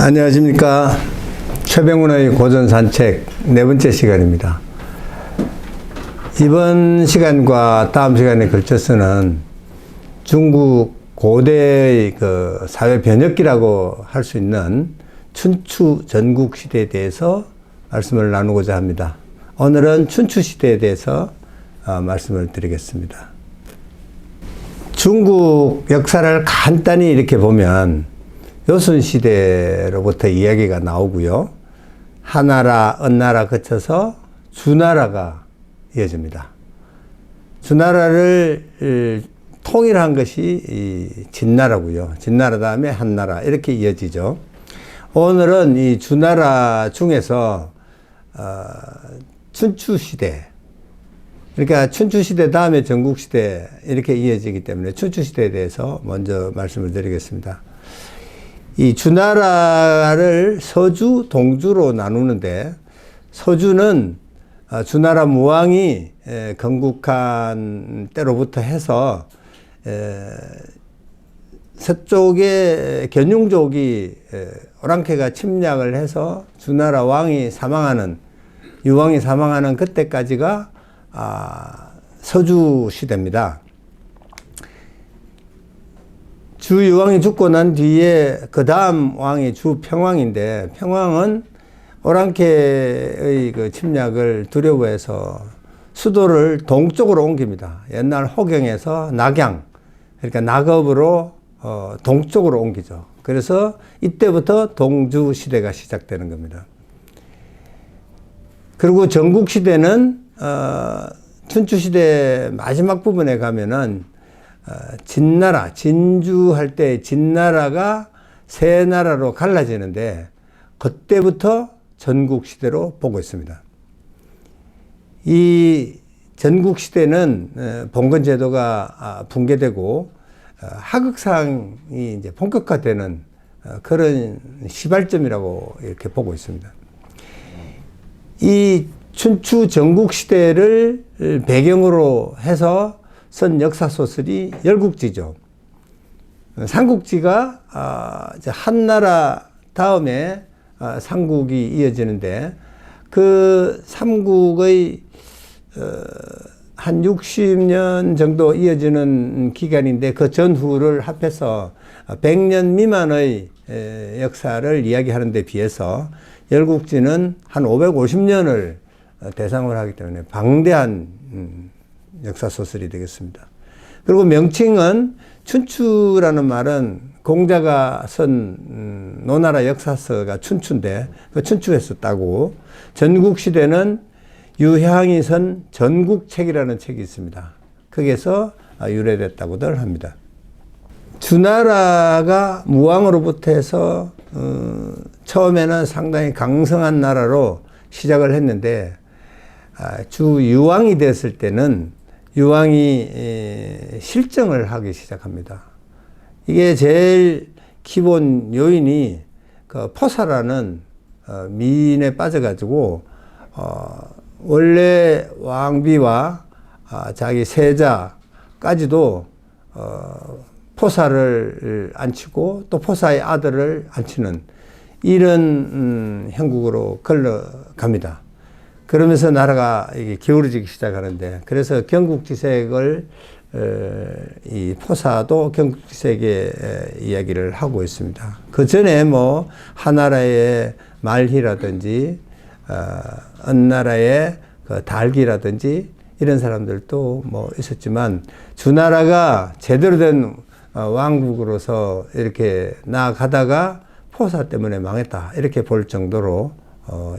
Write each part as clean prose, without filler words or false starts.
안녕하십니까. 최병훈의 고전산책 네 번째 시간입니다. 이번 시간과 다음 시간에 걸쳐서는 중국 고대의 그 사회 변혁기라고 할 수 있는 춘추 전국 시대에 대해서 말씀을 나누고자 합니다. 오늘은 춘추 시대에 대해서 말씀을 드리겠습니다. 중국 역사를 간단히 이렇게 보면 요순시대로부터 이야기가 나오고요. 하나라, 은나라 거쳐서 주나라가 이어집니다. 주나라를 통일한 것이 이 진나라고요. 진나라 다음에 한나라 이렇게 이어지죠. 오늘은 이 주나라 중에서 춘추시대, 그러니까 춘추시대 다음에 전국시대 이렇게 이어지기 때문에 춘추시대에 대해서 먼저 말씀을 드리겠습니다. 이 주나라를 서주, 동주로 나누는데 서주는 주나라 무왕이 건국한 때로부터 해서 서쪽에 견융족이 오랑캐가 침략을 해서 주나라 왕이 사망하는, 유왕이 사망하는 그때까지가 서주 시대입니다. 주유왕이 죽고 난 뒤에 그 다음 왕이 주평왕인데, 평왕은 오랑캐의 그 침략을 두려워해서 수도를 동쪽으로 옮깁니다. 옛날 호경에서 낙양, 그러니까 낙업으로 동쪽으로 옮기죠. 그래서 이때부터 동주 시대가 시작되는 겁니다. 그리고 전국 시대는 춘추 시대 마지막 부분에 가면은 진나라, 진주할 때 진나라가 세 나라로 갈라지는데 그때부터 전국시대로 보고 있습니다. 이 전국시대는 봉건제도가 붕괴되고 하극상이 이제 본격화되는 그런 시발점이라고 이렇게 보고 있습니다. 이 춘추 전국시대를 배경으로 해서 쓴 역사소설이 열국지죠. 삼국지가 이제 한나라 다음에 삼국이 이어지는데 그 삼국의 한 60년 정도 이어지는 기간인데 그 전후를 합해서 100년 미만의 역사를 이야기하는 데 비해서 열국지는 한 550년을 대상으로 하기 때문에 방대한 역사소설이 되겠습니다. 그리고 명칭은 춘추라는 말은 공자가 쓴 노나라 역사서가 춘추인데 그 춘추에서 따고, 전국시대는 유향이 쓴 전국책이라는 책이 있습니다. 거기에서 유래됐다고들 합니다. 주나라가 무왕으로부터 해서 처음에는 상당히 강성한 나라로 시작을 했는데 주유왕이 됐을 때는 유왕이 실정을 하기 시작합니다. 이게 제일 기본 요인이 그 포사라는 미인에 빠져가지고 원래 왕비와 자기 세자까지도 포사를 안치고 또 포사의 아들을 안치는 이런 형국으로 걸러갑니다. 그러면서 나라가 이게 기울어지기 시작하는데, 그래서 경국지색을 이 포사도 경국지색의 이야기를 하고 있습니다. 그 전에 뭐 하나라의 말희라든지 은나라의 그 달기라든지 이런 사람들도 뭐 있었지만, 주나라가 제대로 된 왕국으로서 이렇게 나아가다가 포사 때문에 망했다 이렇게 볼 정도로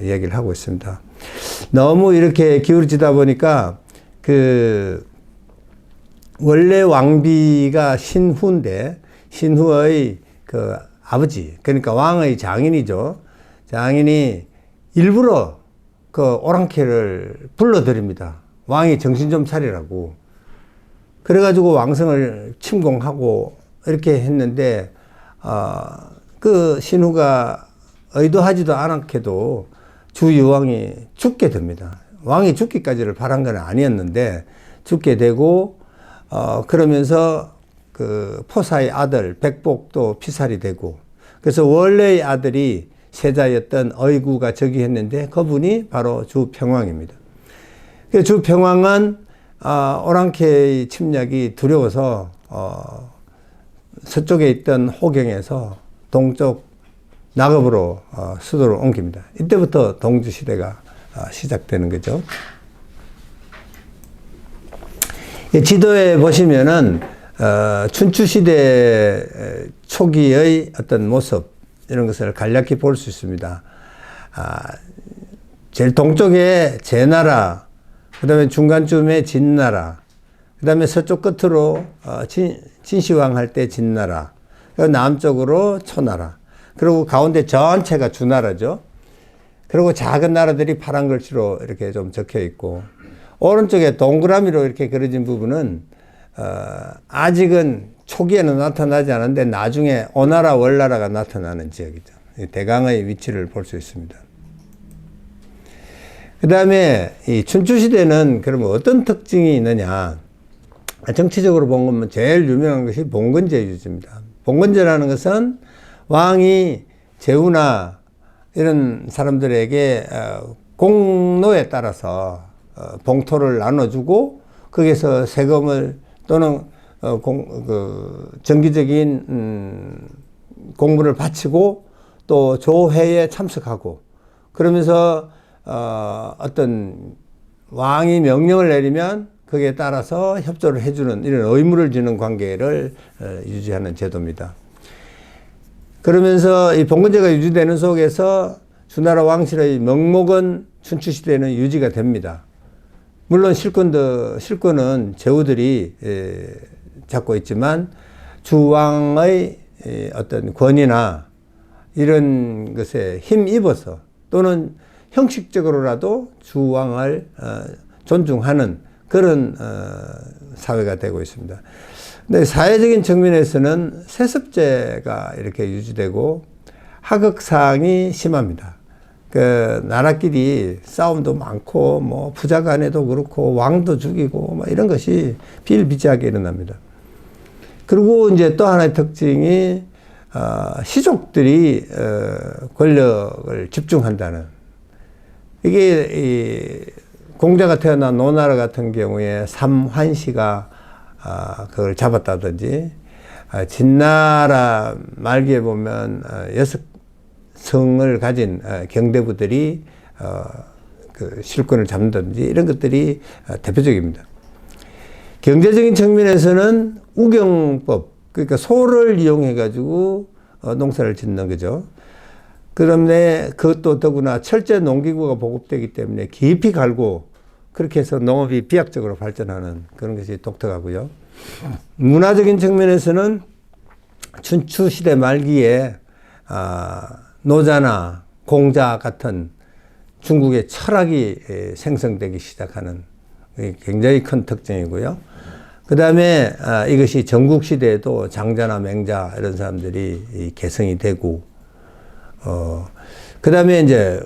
이야기를 하고 있습니다. 너무 이렇게 기울어지다 보니까 그 원래 왕비가 신후인데, 신후의 그 아버지, 그러니까 왕의 장인이죠. 장인이 일부러 그 오랑캐를 불러들입니다. 왕이 정신 좀 차리라고. 그래가지고 왕성을 침공하고 이렇게 했는데, 그 신후가 의도하지도 않았게도 주유왕이 죽게 됩니다. 왕이 죽기까지를 바란 건 아니었는데 죽게 되고, 그러면서 그 포사의 아들 백복도 피살이 되고, 그래서 원래의 아들이 세자였던 의구가 즉위했는데 그분이 바로 주평왕입니다. 주평왕은 오랑캐의 침략이 두려워서 서쪽에 있던 호경에서 동쪽 낙읍으로 수도를 옮깁니다. 이때부터 동주시대가 시작되는 거죠. 지도에 보시면은 춘추시대 초기의 어떤 모습, 이런 것을 간략히 볼 수 있습니다. 제일 동쪽에 제나라, 그 다음에 중간쯤에 진나라, 그 다음에 서쪽 끝으로 진시황 할 때 진나라, 그리고 남쪽으로 초나라, 그리고 가운데 전체가 주나라죠. 그리고 작은 나라들이 파란 글씨로 이렇게 좀 적혀 있고, 오른쪽에 동그라미로 이렇게 그려진 부분은 아직은 초기에는 나타나지 않았는데 나중에 오나라 월나라가 나타나는 지역이죠. 대강의 위치를 볼 수 있습니다. 그 다음에 이 춘추시대는 그러면 어떤 특징이 있느냐. 정치적으로 본 거면 제일 유명한 것이 봉건제유지입니다. 봉건제라는 것은 왕이 제후나 이런 사람들에게 공로에 따라서 봉토를 나눠주고 거기서 세금을 또는 정기적인 공부를 바치고 또 조회에 참석하고, 그러면서 어떤 왕이 명령을 내리면 거기에 따라서 협조를 해주는 이런 의무를 지는 관계를 유지하는 제도입니다. 그러면서 이 봉건제가 유지되는 속에서 주나라 왕실의 명목은 춘추시대에는 유지가 됩니다. 물론 실권은 제후들이 잡고 있지만 주왕의 어떤 권위나 이런 것에 힘입어서 또는 형식적으로라도 주왕을 존중하는 그런 사회가 되고 있습니다. 근데 사회적인 측면에서는 세습제가 이렇게 유지되고 하극상이 심합니다. 그 나라끼리 싸움도 많고 뭐 부자 간에도 그렇고 왕도 죽이고 뭐 이런 것이 비일비재하게 일어납니다. 그리고 이제 또 하나의 특징이 시족들이 권력을 집중한다는, 이게 공자가 태어난 노나라 같은 경우에 삼환시가 그걸 잡았다든지, 진나라 말기에 보면 6성을 가진 경대부들이 그 실권을 잡는다든지 이런 것들이 대표적입니다. 경제적인 측면에서는 우경법, 그러니까 소를 이용해 가지고 농사를 짓는 거죠. 그런데 그것도 더구나 철제 농기구가 보급되기 때문에 깊이 갈고 그렇게 해서 농업이 비약적으로 발전하는 그런 것이 독특하고요. 문화적인 측면에서는 춘추시대 말기에 노자나 공자 같은 중국의 철학이 생성되기 시작하는 굉장히 큰 특징이고요. 그 다음에 이것이 전국시대에도 장자나 맹자 이런 사람들이 개성이 되고, 그 다음에 이제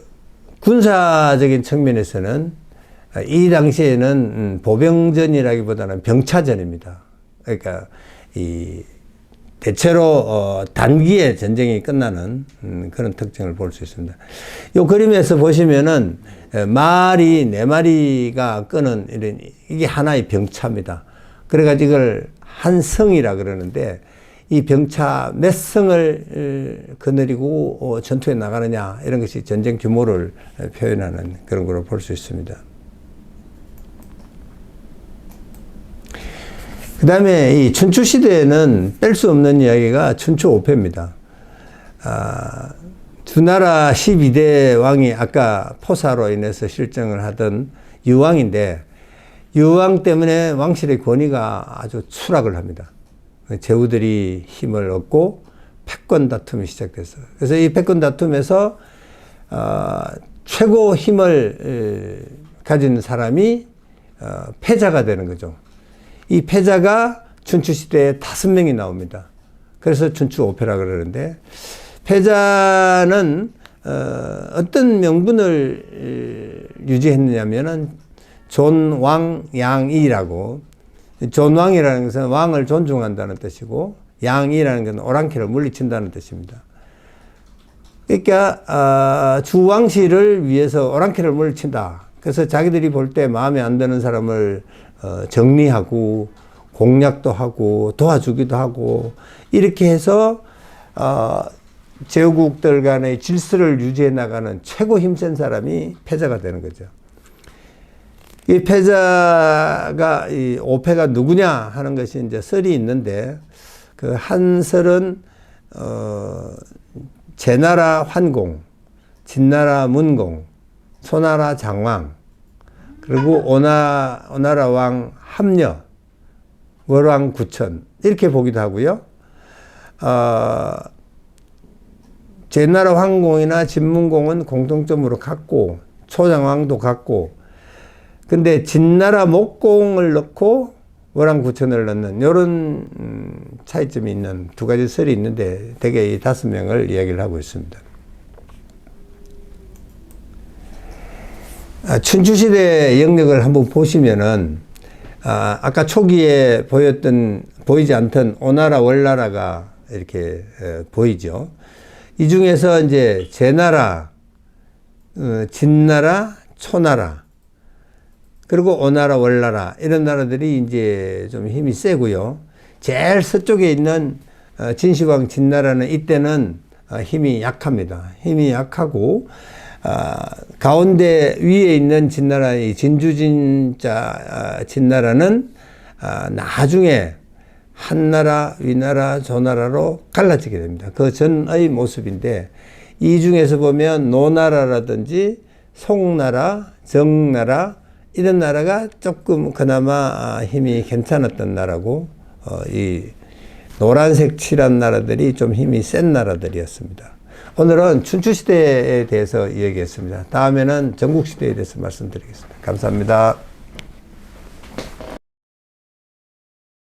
군사적인 측면에서는 이 당시에는 보병전이라기보다는 병차전입니다. 그러니까 대체로 단기에 전쟁이 끝나는 그런 특징을 볼 수 있습니다. 이 그림에서 보시면은 말이 4마리가 끄는 이런, 이게 하나의 병차입니다. 그래가지고 이걸 한 성이라 그러는데, 이 병차 몇 성을 거느리고 전투에 나가느냐, 이런 것이 전쟁 규모를 표현하는 그런 걸로 볼 수 있습니다. 그 다음에 이 춘추시대에는 뺄 수 없는 이야기가 춘추오패입니다. 주나라 12대 왕이 아까 포사로 인해서 실정을 하던 유왕인데, 유왕 때문에 왕실의 권위가 아주 추락을 합니다. 제후들이 힘을 얻고 패권 다툼이 시작됐어요. 그래서 이 패권 다툼에서 최고 힘을 가진 사람이 패자가 되는 거죠. 이 패자가 춘추시대에 5명이 나옵니다. 그래서 춘추오패라 그러는데, 패자는 어떤 명분을 유지했느냐면은 존왕양이라고, 존왕이라는 것은 왕을 존중한다는 뜻이고, 양이라는 것은 오랑캐를 물리친다는 뜻입니다. 그러니까 주왕실을 위해서 오랑캐를 물리친다. 그래서 자기들이 볼 때 마음에 안 드는 사람을 정리하고 공략도 하고 도와주기도 하고, 이렇게 해서 제후국들 간의 질서를 유지해 나가는 최고 힘센 사람이 패자가 되는 거죠. 이 패자가, 이 오패가 누구냐 하는 것이 이제 설이 있는데, 그 한 설은 제나라 환공, 진나라 문공, 소나라 장왕, 그리고 오나라 왕 합녀, 월왕 구천, 이렇게 보기도 하고요. 제나라 황공이나 진문공은 공통점으로 같고, 초장왕도 같고, 근데 진나라 목공을 넣고 월왕 구천을 넣는 이런 차이점이 있는 두 가지 설이 있는데, 대개 이 5명을 이야기를 하고 있습니다. 춘추시대의 영역을 한번 보시면은, 아까 초기에 보이지 않던 오나라, 월나라가 이렇게 보이죠. 이 중에서 이제 제나라, 진나라, 초나라, 그리고 오나라, 월나라, 이런 나라들이 이제 좀 힘이 세고요. 제일 서쪽에 있는 진시황, 진나라는 이때는 힘이 약합니다. 힘이 약하고, 가운데 위에 있는 진나라의 진주진자 진나라는 나중에 한나라, 위나라, 조나라로 갈라지게 됩니다. 그 전의 모습인데, 이 중에서 보면 노나라라든지 송나라, 정나라, 이런 나라가 조금 그나마 힘이 괜찮았던 나라고, 이 노란색 칠한 나라들이 좀 힘이 센 나라들이었습니다. 오늘은 춘추시대에 대해서 이야기했습니다. 다음에는 전국시대에 대해서 말씀드리겠습니다. 감사합니다.